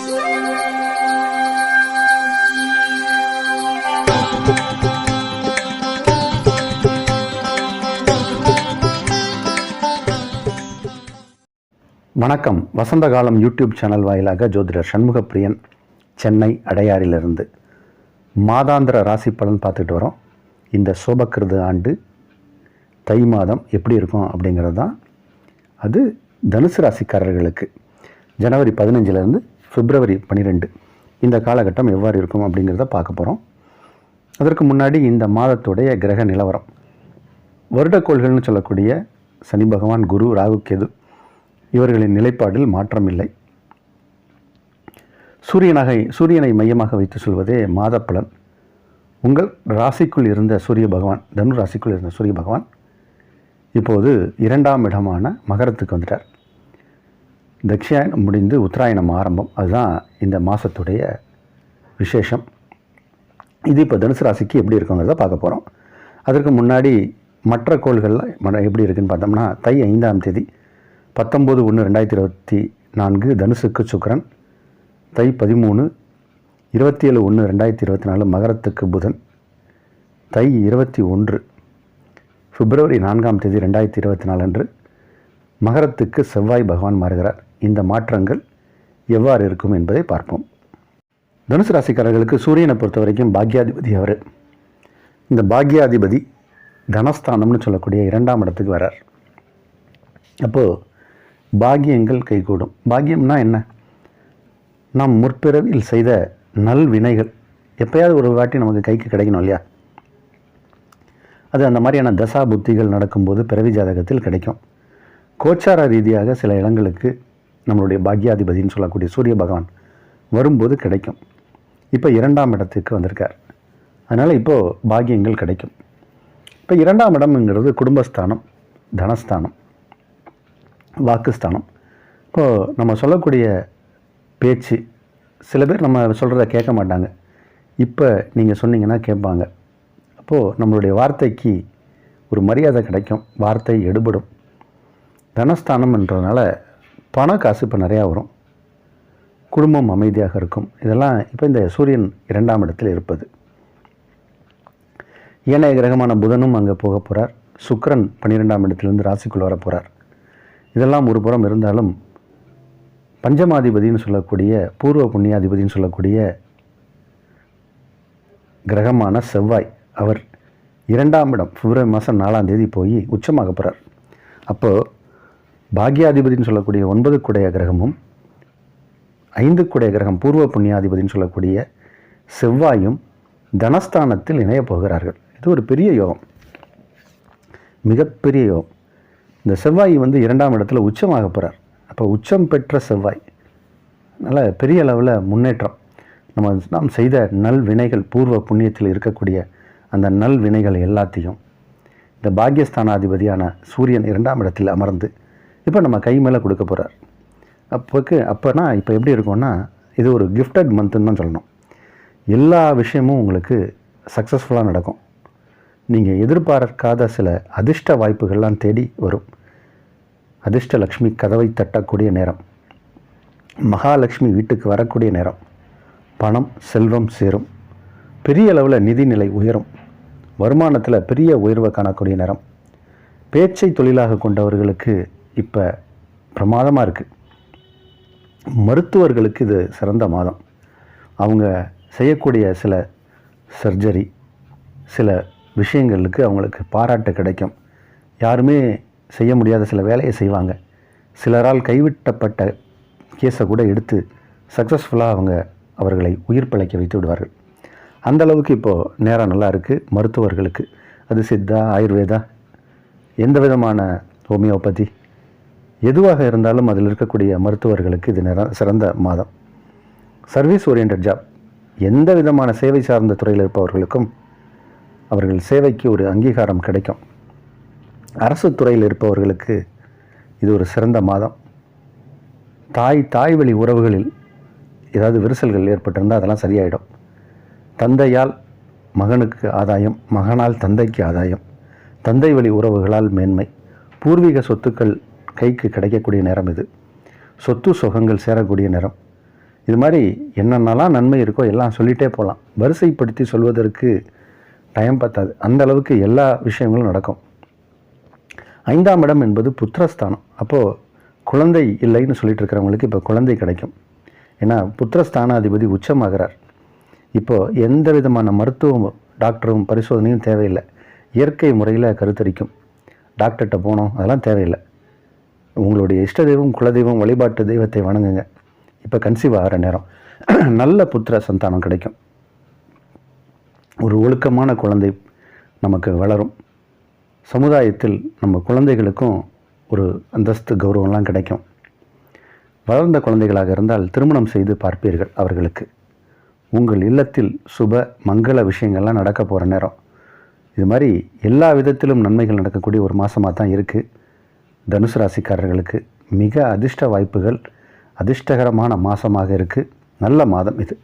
வணக்கம். வசந்த காலம் YouTube channel வாயிலாக ஜோதிடர் சண்முகப்பிரியன், சென்னை அடையாறிலிருந்து மாதாந்திர ராசி பலன் பார்த்துட்டு வரோம். இந்த சோபக்கிருது ஆண்டு தை மாதம் எப்படி இருக்கும் அப்படிங்கிறது தான். அது தனுசு ராசிக்காரர்களுக்கு ஜனவரி 15 பிப்ரவரி 12 இந்த காலகட்டம் எவ்வாறு இருக்கும் அப்படிங்கிறத பார்க்க போகிறோம். அதற்கு முன்னாடி இந்த மாதத்துடைய கிரக நிலவரம், வருடக்கோள்கள்னு சொல்லக்கூடிய சனி பகவான், குரு, ராகு, கேது இவர்களின் நிலைப்பாடில் மாற்றமில்லை. சூரியனை மையமாக வைத்து சொல்வதே மாத பலன். உங்கள் ராசிக்குள் இருந்த சூரிய பகவான், தனு ராசிக்குள் இருந்த சூரிய பகவான் இப்போது 2ஆம் இடமான மகரத்துக்கு வந்துட்டார். தட்சிணாயனம் முடிந்து உத்தராயணம் ஆரம்பம். அதுதான் இந்த மாதத்துடைய விசேஷம். இது இப்போ தனுசு ராசிக்கு எப்படி இருக்குங்கிறத பார்க்க போகிறோம். அதற்கு முன்னாடி மற்ற கோள்களில் எப்படி இருக்குதுன்னு பார்த்தோம்னா, தை 5ஆம் தேதி 19/1/2024 தனுசுக்கு சுக்கிரன், தை 13 27/1/2024 மகரத்துக்கு புதன், தை 21 பிப்ரவரி 4ஆம் தேதி 2024 அன்று மகரத்துக்கு செவ்வாய் பகவான் மாறுகிறார். இந்த மாற்றங்கள் எவ்வாறு இருக்கும் என்பதை பார்ப்போம். தனுசு ராசிக்காரர்களுக்கு சூரியனை பொறுத்த வரைக்கும் பாக்யாதிபதி அவர். இந்த பாக்யாதிபதி தனஸ்தானம்னு சொல்லக்கூடிய 2ஆம் இடத்துக்கு வரார். அப்போது பாக்கியங்கள் கைகூடும். பாக்கியம்னா என்ன? நாம் முற்பிறவியில் செய்த நல்வினைகள் எப்போயாவது ஒரு வாட்டி நமக்கு கைக்கு கிடைக்கணும் இல்லையா? அது அந்த மாதிரியான தசா புத்திகள் நடக்கும்போது பிறவி ஜாதகத்தில் கிடைக்கும். கோச்சார ரீதியாக சில இடங்களுக்கு நம்மளுடைய பாக்யாதிபதினு சொல்லக்கூடிய சூரிய பகவான் வரும்போது கிடைக்கும். இப்போ 2ஆம் இடத்துக்கு வந்திருக்கார். அதனால் இப்போது பாக்கியங்கள் கிடைக்கும். இப்போ 2ஆம் இடம்ங்கிறது குடும்பஸ்தானம், தனஸ்தானம், வாக்குஸ்தானம். இப்போது நம்ம சொல்லக்கூடிய பேச்சு, சில பேர் நம்ம சொல்கிறத கேட்க மாட்டாங்க. இப்போ நீங்கள் சொன்னீங்கன்னா கேட்பாங்க. அப்போது நம்மளுடைய வார்த்தைக்கு ஒரு மரியாதை கிடைக்கும், வார்த்தை எடுபடும். தனஸ்தானம்ன்றதுனால பண காசு இப்போ நிறையா வரும், குடும்பம் அமைதியாக இருக்கும். இதெல்லாம் இப்போ இந்த சூரியன் 2ஆம் இடத்தில் இருப்பது. ஏனைய கிரகமான புதனும் அங்கே போக போகிறார். சுக்கிரன் 12ஆம் இடத்திலிருந்து ராசிக்குள் வர போகிறார். இதெல்லாம் ஒரு புறம் இருந்தாலும் பஞ்சமாதிபதினு சொல்லக்கூடிய, பூர்வ புண்ணியாதிபதினு சொல்லக்கூடிய கிரகமான செவ்வாய், அவர் 2ஆம் இடம் பிப்ரவரி மாதம் 4ஆம் தேதி போய் உச்சமாக போகிறார். அப்போது பாக்யாதிபதினு சொல்லக்கூடிய 9 குடைய கிரகமும் 5 குடைய கிரகம் பூர்வ புண்ணியாதிபதினு சொல்லக்கூடிய செவ்வாயும் தனஸ்தானத்தில் இணையப் போகிறார்கள். இது ஒரு பெரிய யோகம், மிகப்பெரிய யோகம். இந்த செவ்வாய் 2ஆம் இடத்துல உச்சமாக போகிறார். அப்போ உச்சம் பெற்ற செவ்வாய் நல்ல பெரிய அளவில் முன்னேற்றம். நாம் செய்த நல்வினைகள், பூர்வ புண்ணியத்தில் இருக்கக்கூடிய அந்த நல்வினைகள் எல்லாத்தையும் இந்த பாக்யஸ்தானாதிபதியான சூரியன் 2ஆம் இடத்தில் அமர்ந்து இப்போ நம்ம கை மேலே கொடுக்க போகிறார். அப்போனா இப்போ எப்படி இருக்கும்னா, இது ஒரு கிஃப்டட் மந்த்துன்னு தான் சொல்லணும். எல்லா விஷயமும் உங்களுக்கு சக்ஸஸ்ஃபுல்லாக நடக்கும். நீங்கள் எதிர்பார்க்காத சில அதிர்ஷ்ட வாய்ப்புகள்லாம் தேடி வரும். அதிர்ஷ்டலக்ஷ்மி கதவை தட்டக்கூடிய நேரம், மகாலட்சுமி வீட்டுக்கு வரக்கூடிய நேரம், பணம் செல்வம் சேரும், பெரிய அளவில் நிதிநிலை உயரும், வருமானத்தில் பெரிய உயர்வை காணக்கூடிய நேரம். பேச்சை தொழிலாக கொண்டவர்களுக்கு இப்போ பிரமாதமாக இருக்குது. மருத்துவர்களுக்கு இது சிறந்த மாதம். அவங்க செய்யக்கூடிய சில சர்ஜரி, சில விஷயங்களுக்கு அவங்களுக்கு பாராட்டு கிடைக்கும். யாருமே செய்ய முடியாத சில வேலையை செய்வாங்க. சிலரால் கைவிட்டப்பட்ட கேஸை கூட எடுத்து சக்ஸஸ்ஃபுல்லாக அவர்களை உயிர் பிழைக்க வைத்து விடுவார்கள். அந்த அளவுக்கு இப்போது நேரம் நல்லா இருக்குது மருத்துவர்களுக்கு. அது சித்தா, ஆயுர்வேதா, எந்த விதமான ஹோமியோபதி எதுவாக இருந்தாலும் அதில் இருக்கக்கூடிய மருத்துவர்களுக்கு இது சிறந்த மாதம். சர்வீஸ் ஓரியன்ட் ஜாப், எந்த விதமான சேவை சார்ந்த துறையில் இருப்பவர்களுக்கும் அவர்கள் சேவைக்கு ஒரு அங்கீகாரம் கிடைக்கும். அரசு துறையில் இருப்பவர்களுக்கு இது ஒரு சிறந்த மாதம். தாய் வழி உறவுகளில் ஏதாவது விரிசல்கள் ஏற்பட்டிருந்தால் அதெல்லாம் சரியாயிடும். தந்தையால் மகனுக்கு ஆதாயம், மகனால் தந்தைக்கு ஆதாயம், தந்தை வழி உறவுகளால் மேன்மை, பூர்வீக சொத்துக்கள் கைக்கு கிடைக்கக்கூடிய நேரம் இது. சொத்து சுகங்கள் சேரக்கூடிய நேரம். இது மாதிரி என்னென்னலாம் நன்மை இருக்கோ எல்லாம் சொல்லிகிட்டே போகலாம். வரிசைப்படுத்தி சொல்வதற்கு டைம் பத்தாது. அந்த அளவுக்கு எல்லா விஷயங்களும் நடக்கும். 5ஆம் இடம் என்பது புத்திரஸ்தானம். அப்போது குழந்தை இல்லைன்னு சொல்லிட்டு இருக்கிறவங்களுக்கு இப்போ குழந்தை கிடைக்கும். ஏன்னா புத்திரஸ்தானாதிபதி உச்சமாகிறார். இப்போது எந்த விதமான மருத்துவம் டாக்டரும் பரிசோதனையும் தேவையில்லை. இயற்கை முறையில் கருத்தரிக்கும். டாக்டர்கிட்ட போனோம் அதெல்லாம் தேவையில்லை. உங்களுடைய இஷ்ட தெய்வம் குலதெய்வம் வழிபாட்டு தெய்வத்தை வணங்குங்க. இப்போ கன்சீவ் ஆகிற நேரம் நல்ல புத்திர சந்தானம் கிடைக்கும். ஒரு ஒழுக்கமான குழந்தை நமக்கு வளரும். சமுதாயத்தில் நம்ம குழந்தைகளுக்கும் ஒரு அந்தஸ்து கௌரவம்லாம் கிடைக்கும். வளர்ந்த குழந்தைகளாக இருந்தால் திருமணம் செய்து பார்ப்பீர்கள் அவர்களுக்கு. உங்கள் இல்லத்தில் சுப மங்கள விஷயங்கள்லாம் நடக்க போகிற நேரம். இது மாதிரி எல்லா விதத்திலும் நன்மைகள் நடக்கக்கூடிய ஒரு மாதமாக தான் இருக்குது. தனுசு ராசிக்காரர்களுக்கு மிக அதிர்ஷ்ட வாய்ப்புகள், அதிர்ஷ்டகரமான மாதமாக இருக்குது. நல்ல மாதம் இது.